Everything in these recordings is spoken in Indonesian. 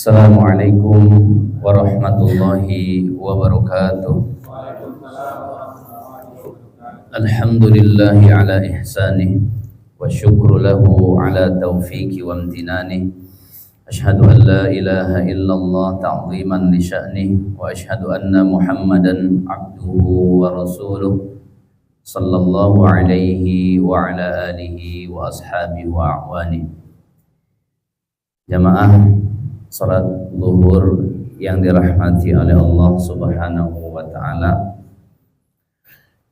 Assalamualaikum warahmatullahi wabarakatuh. Alhamdulillahi ala ihsanih wa syukru lahu ala taufiqi wa amtinanih. Ashhadu an la ilaha illallah ta'ziman li sya'nih wa ashhadu anna Muhammadan abduhu wa rasuluh sallallahu alaihi wa ala alihi wa ashabihi wa a'wani. Jamaah salat zuhur yang dirahmati oleh Allah Subhanahu wa taala.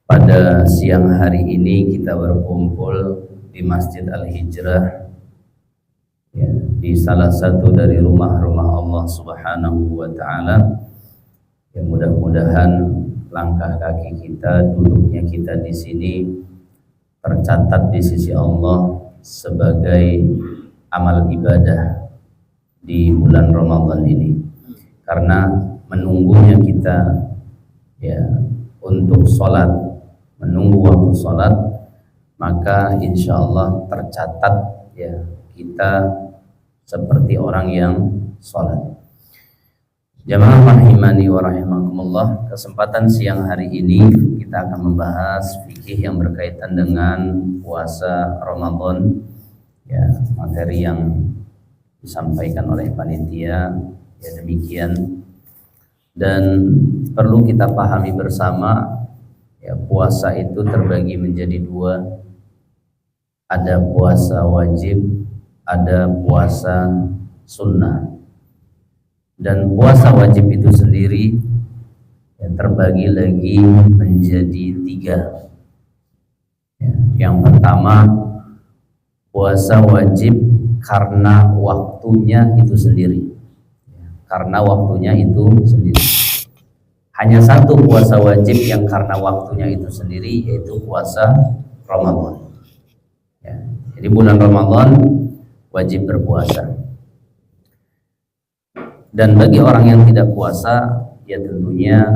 Pada siang hari ini kita berkumpul di Masjid Al-Hijrah, ya, di salah satu dari rumah-rumah Allah Subhanahu wa taala. Ya, mudah-mudahan langkah kaki kita, duduknya kita di sini tercatat di sisi Allah sebagai amal ibadah di bulan Ramadan ini, karena menunggunya kita ya untuk sholat, menunggu waktu sholat, maka insya Allah tercatat ya kita seperti orang yang sholat. Jamaah rahimani wa rahimakumullah, kesempatan siang hari ini kita akan membahas fikih yang berkaitan dengan puasa Ramadan, ya, materi yang disampaikan oleh panitia ya demikian. Dan perlu kita pahami bersama ya, puasa itu terbagi menjadi dua. Ada puasa wajib, ada puasa sunnah. Dan puasa wajib itu sendiri ya, terbagi lagi menjadi tiga ya. Yang pertama, puasa wajib karena waktunya itu sendiri, karena waktunya itu sendiri. Hanya satu puasa wajib yang karena waktunya itu sendiri, yaitu puasa Ramadan ya. Jadi bulan Ramadan wajib berpuasa. Dan bagi orang yang tidak puasa, ya tentunya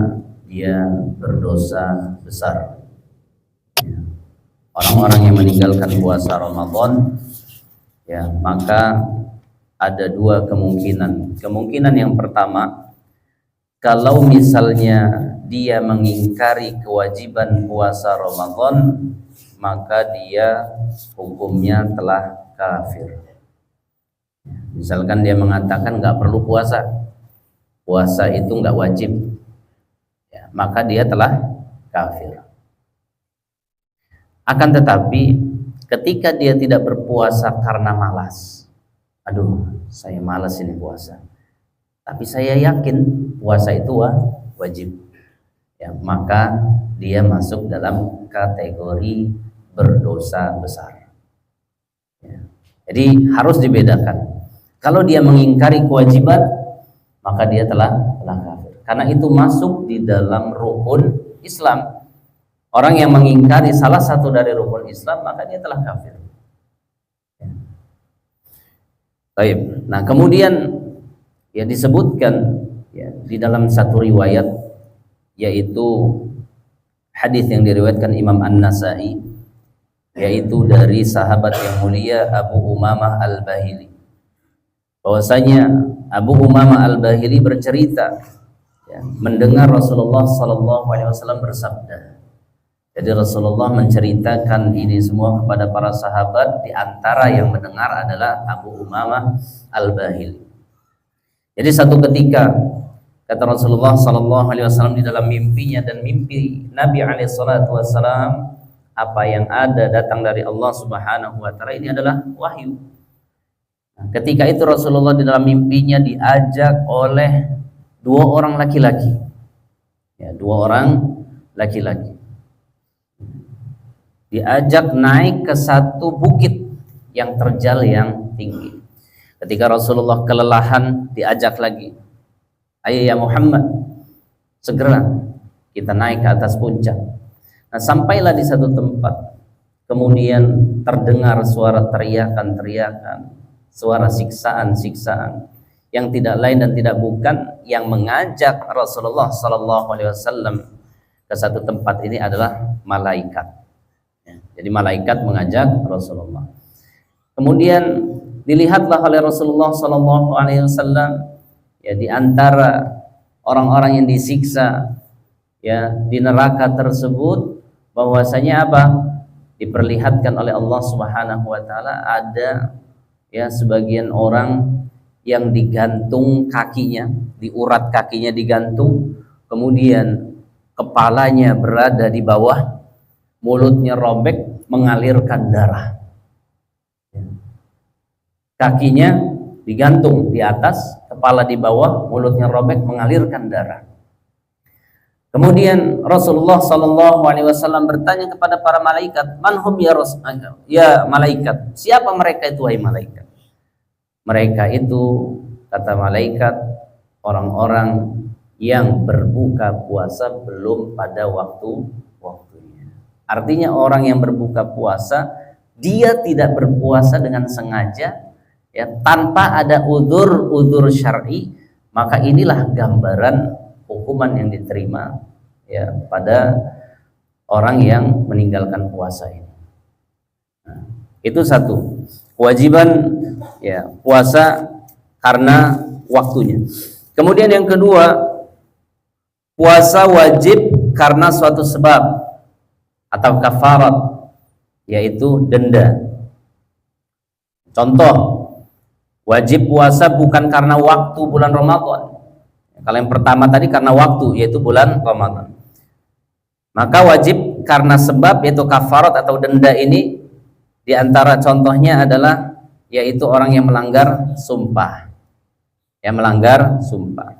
dia berdosa besar ya. Orang-orang yang meninggalkan puasa Ramadan ya, maka ada dua kemungkinan. Kemungkinan yang pertama, kalau misalnya dia mengingkari kewajiban puasa Ramadan, maka dia hukumnya telah kafir. Misalkan dia mengatakan nggak perlu puasa, puasa itu nggak wajib ya, maka dia telah kafir. Akan tetapi ketika dia tidak berpuasa karena malas, aduh saya malas ini puasa, tapi saya yakin puasa itu wajib ya, maka dia masuk dalam kategori berdosa besar ya. Jadi harus dibedakan. Kalau dia mengingkari kewajiban, maka dia telah kafir, karena itu masuk di dalam rukun Islam. Orang yang mengingkari salah satu dari rukun Islam, maka dia telah kafir. Baik. Nah, kemudian ya disebutkan ya di dalam satu riwayat, yaitu hadis yang diriwayatkan Imam An-Nasa'i, yaitu dari sahabat yang mulia Abu Umamah Al-Bahili, bahwasanya Abu Umamah Al-Bahili bercerita ya, mendengar Rasulullah SAW bersabda. Jadi Rasulullah menceritakan ini semua kepada para sahabat. Di antara yang mendengar adalah Abu Umamah Al-Bahili. Jadi satu ketika, kata Rasulullah SAW di dalam mimpinya, dan mimpi Nabi SAW, apa yang ada datang dari Allah Subhanahu wa taala ini adalah wahyu. Nah, ketika itu Rasulullah di dalam mimpinya diajak oleh dua orang laki-laki. Ya, dua orang laki-laki. Diajak naik ke satu bukit yang terjal yang tinggi. Ketika Rasulullah kelelahan, diajak lagi, ayo ya Muhammad, segera kita naik ke atas puncak. Nah, sampailah di satu tempat, kemudian terdengar suara teriakan-teriakan, suara siksaan-siksaan, yang tidak lain dan tidak bukan yang mengajak Rasulullah SAW ke satu tempat ini adalah malaikat. Jadi malaikat mengajak Rasulullah. Kemudian dilihatlah oleh Rasulullah SAW ya di antara orang-orang yang disiksa ya di neraka tersebut, bahwasanya apa? Diperlihatkan oleh Allah Subhanahu wa taala ada ya sebagian orang yang digantung kakinya, diurat kakinya digantung, kemudian kepalanya berada di bawah, mulutnya robek mengalirkan darah. Kakinya digantung di atas, kepala di bawah, mulutnya robek mengalirkan darah. Kemudian Rasulullah Shallallahu Alaihi Wasallam bertanya kepada para malaikat, manhum ya malaikat, siapa mereka itu wahai malaikat? Mereka itu, kata malaikat, orang-orang yang berbuka puasa belum pada waktunya. Artinya orang yang berbuka puasa, dia tidak berpuasa dengan sengaja, ya, tanpa ada udzur syar'i, maka inilah gambaran hukuman yang diterima ya pada orang yang meninggalkan puasa ini. Nah, itu satu kewajiban ya puasa karena waktunya. Kemudian yang kedua, puasa wajib karena suatu sebab atau kafarat, yaitu denda. Contoh, wajib puasa bukan karena waktu bulan Ramadan. Kalau yang pertama tadi karena waktu, yaitu bulan Ramadan. Maka wajib karena sebab, yaitu kafarat atau denda ini. Di antara contohnya adalah yaitu orang yang melanggar sumpah. Yang melanggar sumpah.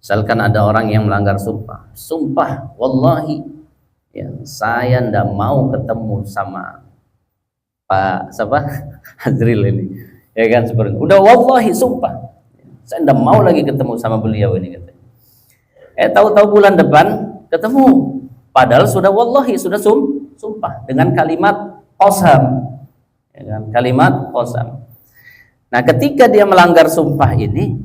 Misalkan ada orang yang melanggar sumpah. Sumpah, wallahi ya, saya ndak mau ketemu sama Pak siapa? Hazril ini. Ya kan seperti itu. Udah wallahi sumpah. Saya tidak mau lagi ketemu sama beliau ini katanya. Tahu-tahu bulan depan ketemu, padahal sudah wallahi, sudah sumpah dengan kalimat qasam, ya kan? Kalimat qasam. Nah, ketika dia melanggar sumpah ini,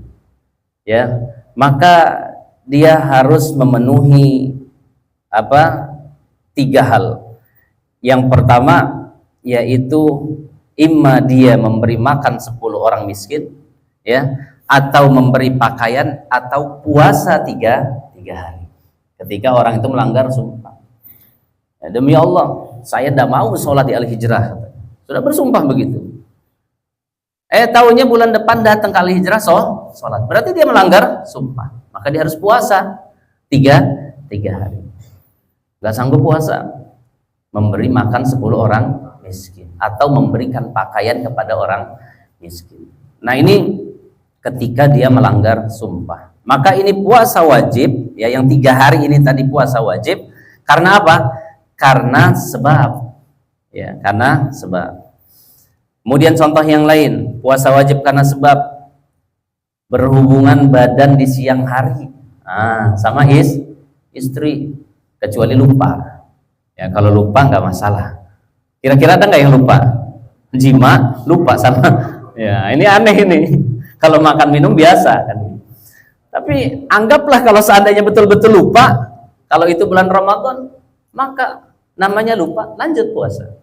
ya, maka dia harus memenuhi apa? 3 hal. Yang pertama yaitu imma dia memberi makan 10 orang miskin, ya, atau memberi pakaian, atau puasa 3 hari ketika orang itu melanggar sumpah. Ya, demi Allah saya tidak mau sholat di Al-Hijrah, sudah bersumpah begitu. Tahunya bulan depan datang ke Al-Hijrah sholat, berarti dia melanggar sumpah, maka dia harus puasa 3 hari. Gak sanggup puasa, memberi makan 10 orang miskin atau memberikan pakaian kepada orang miskin. Nah, ini ketika dia melanggar sumpah, maka ini puasa wajib ya, yang 3 hari ini tadi puasa wajib karena apa? Karena sebab ya, karena sebab. Kemudian contoh yang lain, puasa wajib karena sebab berhubungan badan di siang hari sama istri, kecuali lupa ya. Kalau lupa nggak masalah. Kira-kira ada nggak yang lupa? Jima lupa sama ya, ini aneh ini. Kalau makan minum biasa kan. Tapi anggaplah kalau seandainya betul-betul lupa, kalau itu bulan Ramadan, maka namanya lupa, lanjut puasa.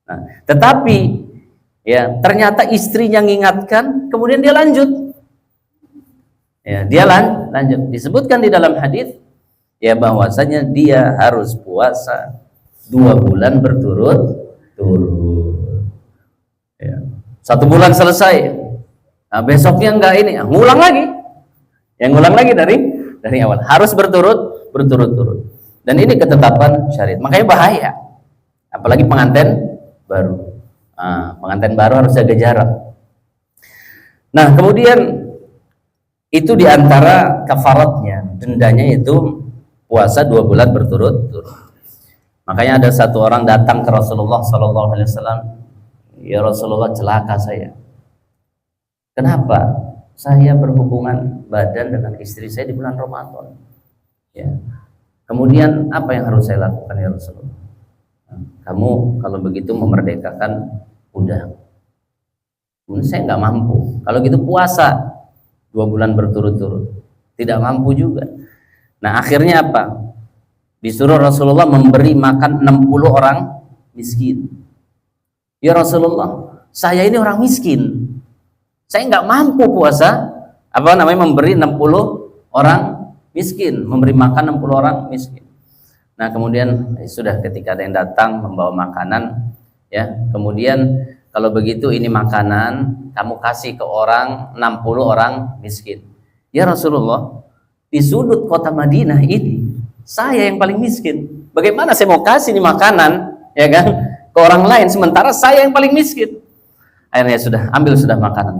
Nah, tetapi ya ternyata istrinya mengingatkan, kemudian dia lanjut. Ya, dia lanjut. Disebutkan di dalam hadis ya bahwasanya dia harus puasa 2 bulan berturut-turut. Ya. 1 bulan selesai. Nah, besoknya enggak ini, ngulang lagi. Yang ngulang lagi dari awal. Harus berturut-turut. Dan ini ketetapan syariat. Makanya bahaya. Apalagi pengantin baru. Pengantin baru harus jaga jarak. Nah, kemudian itu diantara kafaratnya, dendanya itu puasa 2 bulan berturut-turut. Makanya ada satu orang datang ke Rasulullah SAW. Ya Rasulullah, celaka saya. Kenapa? Saya berhubungan badan dengan istri saya di bulan Ramadan. Ya. Kemudian apa yang harus saya lakukan ya Rasulullah? Kamu kalau begitu memerdekakan budak. Kemudian saya nggak mampu. Kalau gitu puasa 2 bulan berturut-turut. Tidak mampu juga. Nah, akhirnya apa? Disuruh Rasulullah memberi makan 60 orang miskin. Ya Rasulullah, saya ini orang miskin. Saya nggak mampu puasa apa namanya, memberi 60 orang miskin, memberi makan 60 orang miskin. Nah, kemudian sudah ketika ada yang datang membawa makanan, ya, kemudian kalau begitu ini makanan kamu kasih ke orang 60 orang miskin. Ya Rasulullah, di sudut kota Madinah ini saya yang paling miskin. Bagaimana saya mau kasih ini makanan, ya kan, ke orang lain sementara saya yang paling miskin? Akhirnya sudah ambil sudah makanan.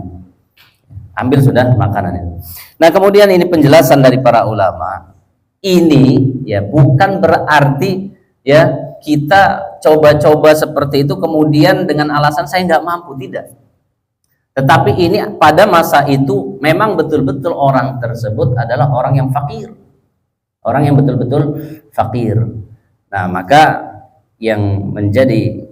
Ambil sudah makanannya. Nah, kemudian ini penjelasan dari para ulama. Ini ya bukan berarti ya kita coba-coba seperti itu kemudian dengan alasan saya nggak mampu, tidak. Tetapi ini pada masa itu memang betul-betul orang tersebut adalah orang yang fakir, orang yang betul-betul fakir. Nah, maka yang menjadi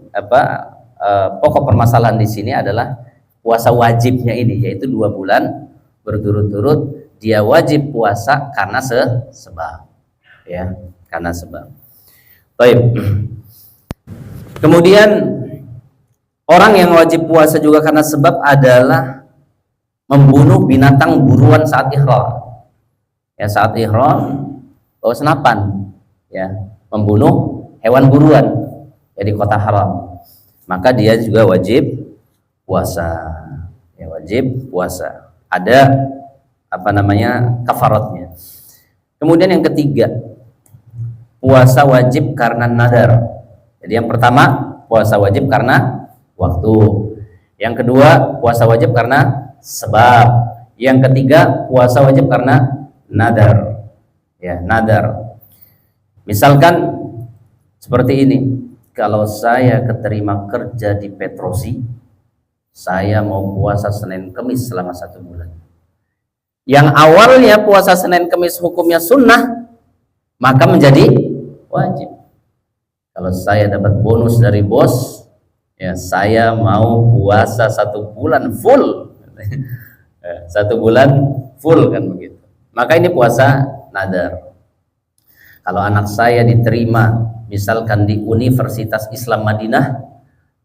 pokok permasalahan di sini adalah puasa wajibnya ini, yaitu 2 bulan berturut-turut dia wajib puasa karena sebab, ya, karena sebab. Baik. Kemudian orang yang wajib puasa juga karena sebab adalah membunuh binatang buruan saat ihram. Ya, saat ihram bawa senapan, ya, membunuh hewan buruan ya di kota haram. Maka dia juga wajib puasa, ya, wajib puasa. Ada kafaratnya. Kemudian yang ketiga, puasa wajib karena nadar. Jadi yang pertama puasa wajib karena waktu, yang kedua puasa wajib karena sebab, yang ketiga puasa wajib karena nadar. Ya, nadar. Misalkan seperti ini, kalau saya keterima kerja di Petrosi, saya mau puasa Senin Kemis selama 1 bulan. Yang awalnya puasa Senin Kemis hukumnya sunnah, maka menjadi wajib. Kalau saya dapat bonus dari bos, ya saya mau puasa 1 bulan full. 1 bulan full, kan begitu. Maka ini puasa nadar. Kalau anak saya diterima misalkan di Universitas Islam Madinah,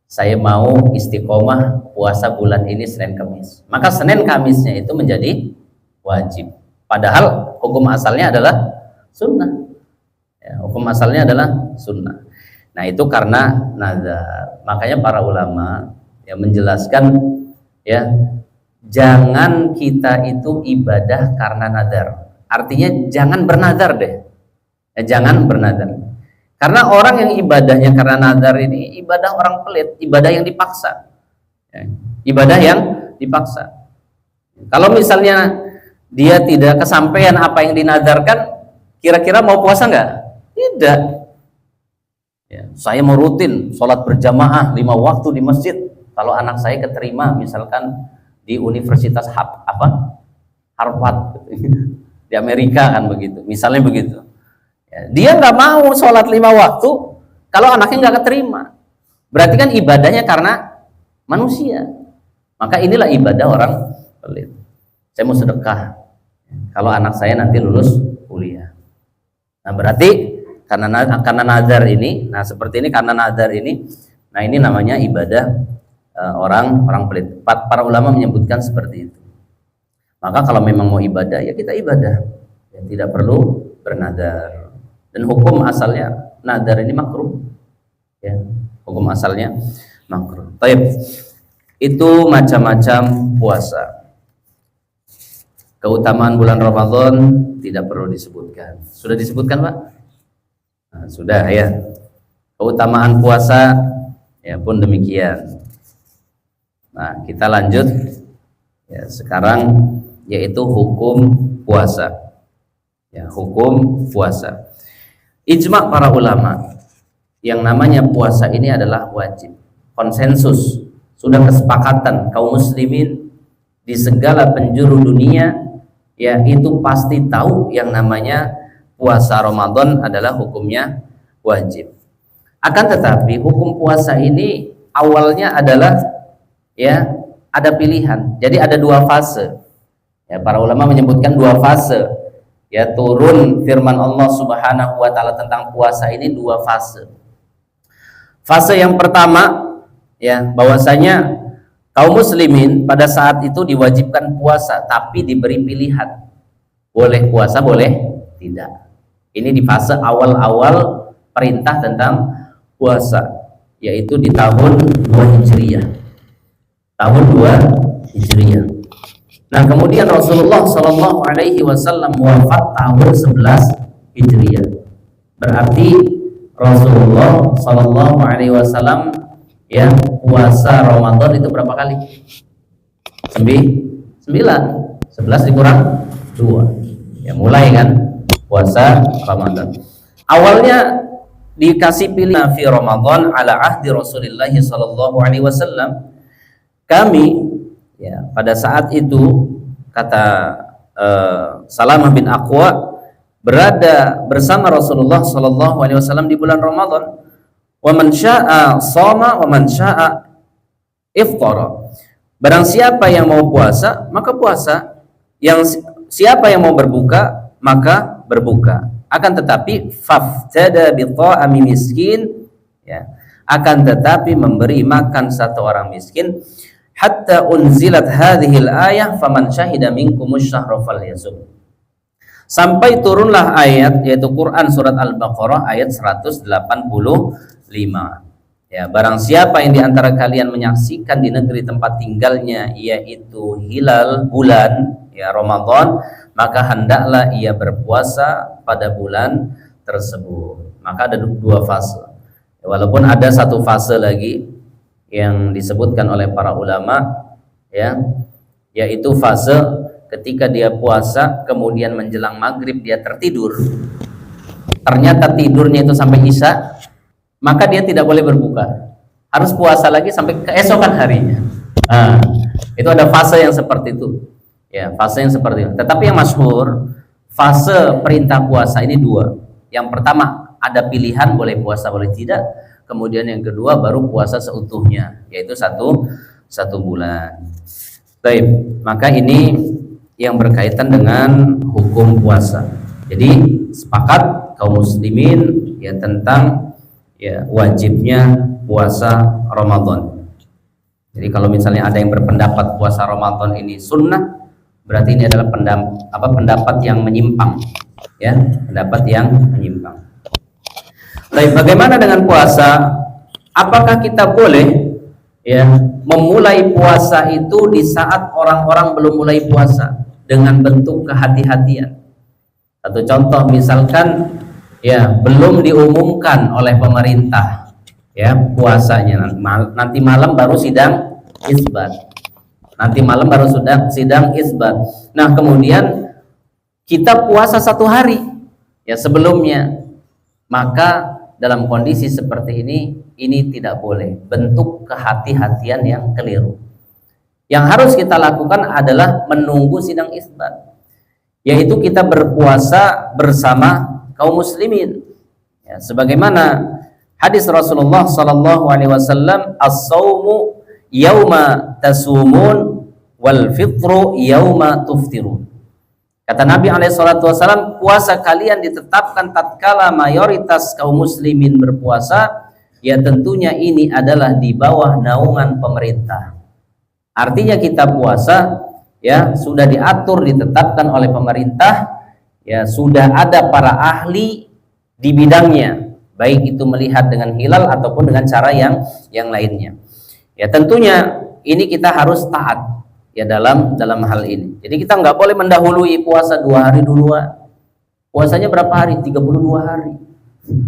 saya mau istiqomah puasa bulan ini Senin Kamis, maka Senin Kamisnya itu menjadi wajib. Padahal hukum asalnya adalah sunnah. Ya, hukum asalnya adalah sunnah. Nah, itu karena nazar. Makanya para ulama ya menjelaskan, ya, jangan kita itu ibadah karena nazar. Artinya jangan bernazar deh. Ya, jangan bernazar. Karena orang yang ibadahnya karena nazar ini ibadah orang pelit, ibadah yang dipaksa, ya, ibadah yang dipaksa. Kalau misalnya dia tidak kesampaian apa yang dinazarkan, kira-kira mau puasa nggak? Tidak. Ya, saya mau rutin sholat berjamaah 5 waktu di masjid. Kalau anak saya keterima misalkan di Universitas Harvard di Amerika, kan begitu, misalnya begitu. Dia nggak mau sholat 5 waktu kalau anaknya nggak keterima, berarti kan ibadahnya karena manusia. Maka inilah ibadah orang pelit. Saya mau sedekah kalau anak saya nanti lulus kuliah. Nah, berarti karena nazar ini, nah seperti ini karena nazar ini, nah ini namanya ibadah orang pelit. Para ulama menyebutkan seperti itu. Maka kalau memang mau ibadah ya kita ibadah, ya, tidak perlu bernazar. Dan hukum asalnya nadar ini makruh, ya, hukum asalnya makruh. Baik, itu macam-macam puasa. Keutamaan bulan Ramadan tidak perlu disebutkan. Sudah disebutkan, Pak? Nah, sudah, ya. Keutamaan puasa ya pun demikian. Nah, kita lanjut ya sekarang, yaitu hukum puasa. Ya, hukum puasa. Ijma para ulama, yang namanya puasa ini adalah wajib. Konsensus, sudah kesepakatan kaum muslimin di segala penjuru dunia, ya, itu pasti tahu yang namanya puasa Ramadan adalah hukumnya wajib. Akan tetapi hukum puasa ini awalnya adalah, ya, ada pilihan. Jadi ada 2 fase. Ya, para ulama menyebutkan 2 fase. Ya, turun firman Allah Subhanahu wa taala tentang puasa ini 2 fase. Fase yang pertama, ya, bahwasanya Kaum muslimin pada saat itu diwajibkan puasa, tapi diberi pilihan. Boleh puasa, boleh tidak. Ini di fase awal-awal perintah tentang puasa, yaitu di tahun 2 Hijriah. Tahun 2 Hijriah. Nah, kemudian Rasulullah Shallallahu Alaihi Wasallam wafat tahun 11 Hijriah. Berarti Rasulullah Shallallahu Alaihi Wasallam ya puasa Ramadan itu berapa kali? 9. 11 dikurang 2. Ya mulai kan puasa Ramadan. Awalnya dikasih pilihan fi Ramadan ala ahdi Rasulullah Shallallahu Alaihi Wasallam. Kami ya pada saat itu kata Salamah bin Aqwa berada bersama Rasulullah Shallallahu Alaihi Wasallam di bulan Ramadan. Wa man syaa'a shoma wa man syaa'a iftara. Barang siapa yang mau puasa maka puasa, yang siapa yang mau berbuka maka berbuka. Akan tetapi faftada bi ta'ami miskin, ya, akan tetapi memberi makan satu orang miskin, hatta unzilat hadhil ayah faman syahida minkumus syahra falyasum. Sampai turunlah ayat, yaitu Quran surat Al-Baqarah ayat 185. Ya, barang siapa yang diantara kalian menyaksikan di negeri tempat tinggalnya yaitu hilal bulan ya Ramadan, maka hendaklah ia berpuasa pada bulan tersebut. Maka ada 2 fase. Walaupun ada 1 fase lagi yang disebutkan oleh para ulama ya, yaitu fase ketika dia puasa kemudian menjelang maghrib dia tertidur, ternyata tidurnya itu sampai isya, maka dia tidak boleh berbuka, harus puasa lagi sampai keesokan harinya. Nah, itu ada fase yang seperti itu ya, fase yang seperti itu. Tetapi yang masyhur fase perintah puasa ini 2. Yang pertama ada pilihan boleh puasa boleh tidak, kemudian yang kedua baru puasa seutuhnya, yaitu satu bulan. Baik, maka ini yang berkaitan dengan hukum puasa. Jadi sepakat kaum muslimin ya tentang ya wajibnya puasa Ramadan. Jadi kalau misalnya ada yang berpendapat puasa Ramadan ini sunnah, berarti ini adalah pendapat yang menyimpang ya, pendapat yang menyimpang. Baik, bagaimana dengan puasa? Apakah kita boleh ya memulai puasa itu di saat orang-orang belum mulai puasa dengan bentuk kehati-hatian? Satu contoh misalkan ya belum diumumkan oleh pemerintah ya puasanya, nanti malam baru sidang isbat. Nanti malam baru sudah sidang isbat. Nah, kemudian kita puasa 1 hari ya sebelumnya. Maka dalam kondisi seperti ini tidak boleh, bentuk kehati-hatian yang keliru. Yang harus kita lakukan adalah menunggu sidang isbat, yaitu kita berpuasa bersama kaum muslimin ya, sebagaimana hadis Rasulullah sallallahu alaihi wasallam, as-saumu yauma tasumun wal fitru yauma tuftirun. Kata Nabi SAW, puasa kalian ditetapkan tatkala mayoritas kaum muslimin berpuasa, ya tentunya ini adalah di bawah naungan pemerintah. Artinya kita puasa ya sudah diatur, ditetapkan oleh pemerintah, ya sudah ada para ahli di bidangnya, baik itu melihat dengan hilal ataupun dengan cara yang lainnya. Ya tentunya ini kita harus taat ya dalam hal ini. Jadi kita nggak boleh mendahului puasa 2 hari duluan. Puasanya berapa hari? 32 hari.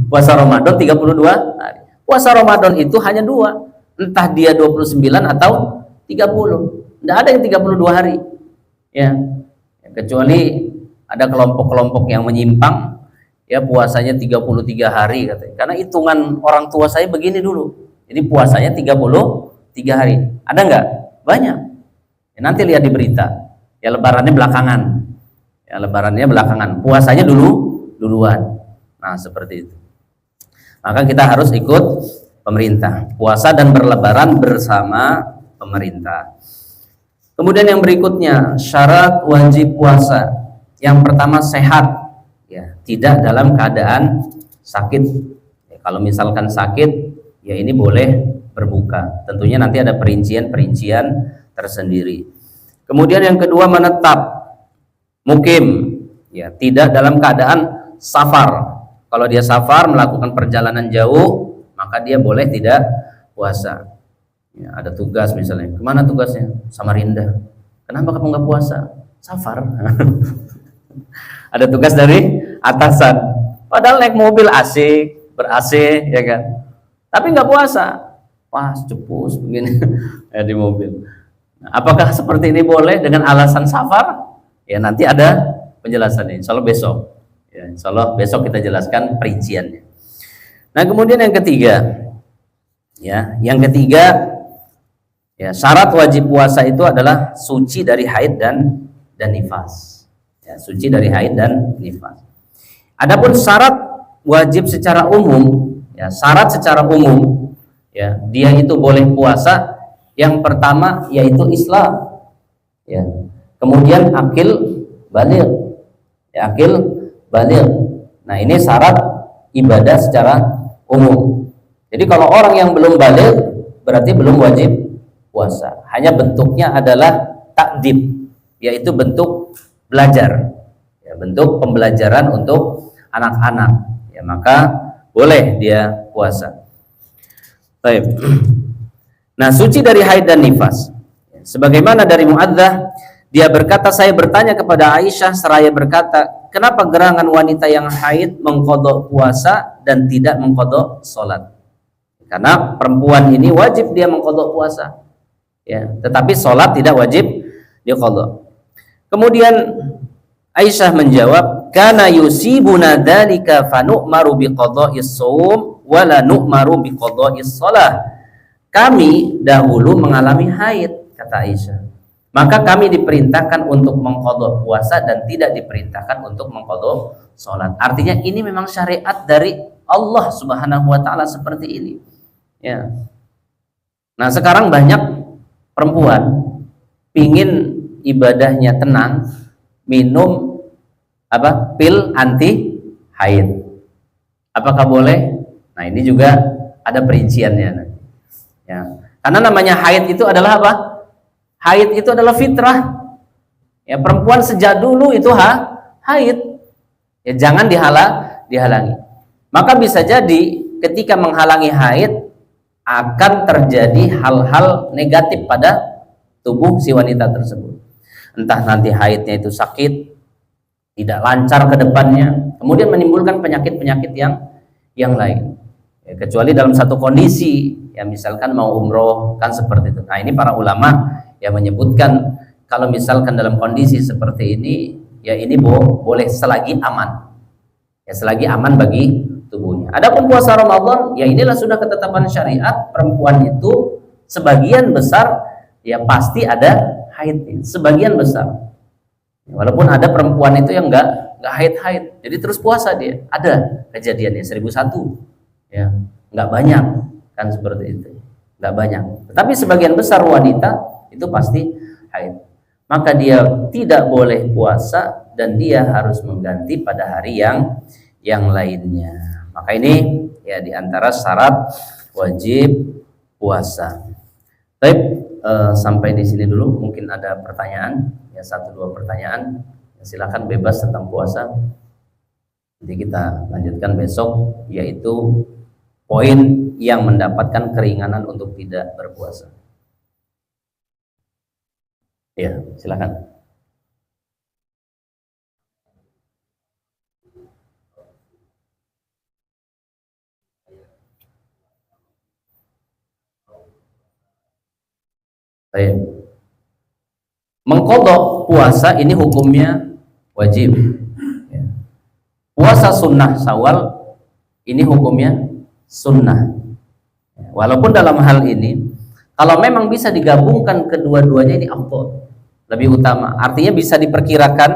Puasa Ramadan 32 hari. Puasa Ramadan itu hanya 2, entah dia 29 atau 30. Nggak ada yang 32 hari. Ya. Kecuali ada kelompok-kelompok yang menyimpang ya puasanya 33 hari katanya. Karena hitungan orang tua saya begini dulu. Jadi puasanya 33 hari. Ada nggak? Banyak. Ya, nanti lihat di berita. Ya lebarannya belakangan. Ya lebarannya belakangan. Puasanya duluan. Nah, seperti itu. Maka kita harus ikut pemerintah. Puasa dan berlebaran bersama pemerintah. Kemudian yang berikutnya, syarat wajib puasa. Yang pertama sehat. Ya, tidak dalam keadaan sakit. Ya, kalau misalkan sakit, ya ini boleh berbuka. Tentunya nanti ada perincian-perincian tersendiri. Kemudian yang kedua, menetap mukim, ya, tidak dalam keadaan safar. Kalau dia safar melakukan perjalanan jauh, maka dia boleh tidak puasa. Ya, ada tugas misalnya, kemana tugasnya? Samarinda. Kenapa kamu nggak puasa? Safar. Ada tugas dari atasan. Padahal naik mobil AC, ber-AC, ya kan? Tapi nggak puasa. Wah, cepus begini ya di mobil. Nah, apakah seperti ini boleh dengan alasan safar? Ya nanti ada penjelasannya. Insya Allah besok. Ya, insya Allah besok kita jelaskan perinciannya. Nah kemudian yang ketiga, ya syarat wajib puasa itu adalah suci dari haid dan nifas. Ya, suci dari haid dan nifas. Adapun syarat wajib secara umum, ya syarat secara umum, ya dia itu boleh puasa. Yang pertama yaitu Islam, ya. Kemudian akil baligh, ya, akil baligh. Nah ini syarat ibadah secara umum. Jadi kalau orang yang belum baligh berarti belum wajib puasa. Hanya bentuknya adalah takdib, yaitu bentuk belajar, ya, bentuk pembelajaran untuk anak-anak. Ya maka boleh dia puasa. Baik. Nah, suci dari haid dan nifas. Sebagaimana dari Muadzah, dia berkata, saya bertanya kepada Aisyah seraya berkata, kenapa gerangan wanita yang haid mengqadha puasa dan tidak mengqadha salat? Karena perempuan ini wajib dia mengqadha puasa, ya, tetapi salat tidak wajib dia qadha. Kemudian Aisyah menjawab, kana yusibuna dzalika fa nu'maru biqadha'is shaum wa la nu'maru biqadha'is shalah. Kami dahulu mengalami haid, kata Aisyah, maka kami diperintahkan untuk mengqadha puasa dan tidak diperintahkan untuk mengqadha salat. Artinya ini memang syariat dari Allah Subhanahu wa taala seperti ini, ya. Nah, sekarang banyak perempuan pingin ibadahnya tenang, minum pil anti haid. Apakah boleh? Nah, ini juga ada perinciannya. Ya, karena namanya haid itu adalah apa? Haid itu adalah fitrah. Ya, perempuan sejak dulu itu haid. Ya, jangan dihalangi. Maka bisa jadi ketika menghalangi haid akan terjadi hal-hal negatif pada tubuh si wanita tersebut. Entah nanti haidnya itu sakit, tidak lancar ke depannya, kemudian menimbulkan penyakit-penyakit yang lain. Ya, kecuali dalam satu kondisi, ya misalkan mau umroh, kan seperti itu. Nah ini para ulama yang menyebutkan kalau misalkan dalam kondisi seperti ini, ya ini boleh selagi aman, ya selagi aman bagi tubuhnya. Adapun puasa Ramadan, ya inilah sudah ketetapan syariat, perempuan itu sebagian besar ya pasti ada haid, sebagian besar. Walaupun ada perempuan itu yang nggak haid, jadi terus puasa dia. Ada kejadiannya 1001. Ya, nggak banyak kan seperti itu, nggak banyak. Tetapi sebagian besar wanita itu pasti haid, maka dia tidak boleh puasa dan dia harus mengganti pada hari yang lainnya. Maka ini ya diantara syarat wajib puasa. Baik, sampai di sini dulu. Mungkin ada pertanyaan, ya 1-2 pertanyaan. Ya, silakan bebas tentang puasa. Nanti kita lanjutkan besok, yaitu poin yang mendapatkan keringanan untuk tidak berpuasa. Ya, silakan. Baik. Mengqadha puasa ini hukumnya wajib. Ya. Puasa sunnah Syawal ini hukumnya sunnah. Walaupun dalam hal ini kalau memang bisa digabungkan kedua-duanya ini afdal, lebih utama. Artinya bisa diperkirakan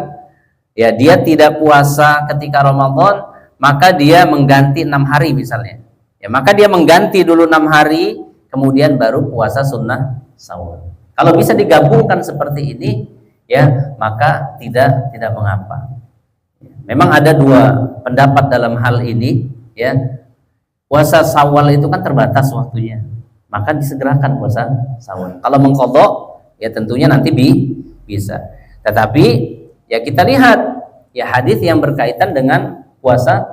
ya dia tidak puasa ketika Ramadan, maka dia mengganti 6 hari misalnya. Ya maka dia mengganti dulu 6 hari, kemudian baru puasa sunnah Syawal. Kalau bisa digabungkan seperti ini ya maka tidak mengapa. Memang ada 2 pendapat dalam hal ini ya. Puasa Syawal itu kan terbatas waktunya. maka disegerakan puasa Syawal. Kalau mengqadha ya tentunya nanti bisa. Tetapi ya kita lihat ya hadis yang berkaitan dengan puasa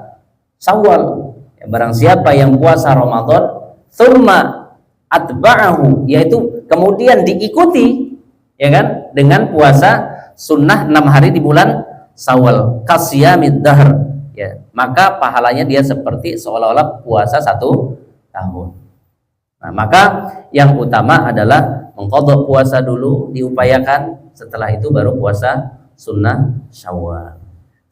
Syawal. Ya, barang siapa yang puasa Ramadan tsumma atba'ahu, yaitu kemudian diikuti ya kan dengan puasa sunnah 6 hari di bulan Syawal, qasyamid dahr, ya, maka pahalanya dia seperti seolah-olah puasa 1 tahun. Nah, maka yang utama adalah mengqadha puasa dulu, diupayakan, setelah itu baru puasa sunnah Syawal.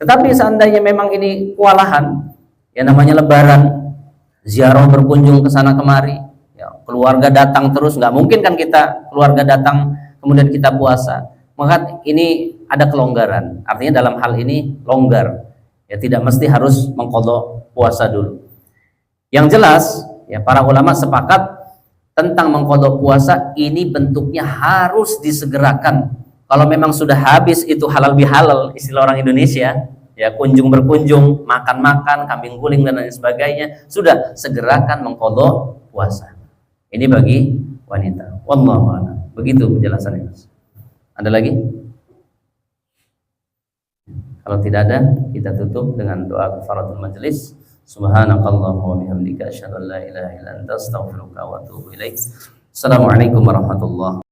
Tetapi seandainya memang ini kewalahan, ya namanya lebaran, ziarah berkunjung ke sana kemari, ya, keluarga datang terus, nggak mungkin kan kita keluarga datang kemudian kita puasa, maka ini ada kelonggaran. Artinya dalam hal ini longgar, ya tidak mesti harus mengqadha puasa dulu. Yang jelas ya para ulama sepakat tentang mengqadha puasa ini bentuknya harus disegerakan. Kalau memang sudah habis itu halal bihalal, istilah orang Indonesia, ya kunjung berkunjung, makan-makan, kambing guling dan lain sebagainya, sudah segerakan mengqadha puasa. Ini bagi wanita. Wallahu a'lam. Begitu penjelasannya, Mas. Ada lagi? Kalau tidak ada, kita tutup dengan doa kafaratul majelis. Subhanakallahumma wa bihamdika asyhadu an la ilaha illa anta astaghfiruka wa atubu ilaik. Assalamualaikum warahmatullahi wabarakatuh.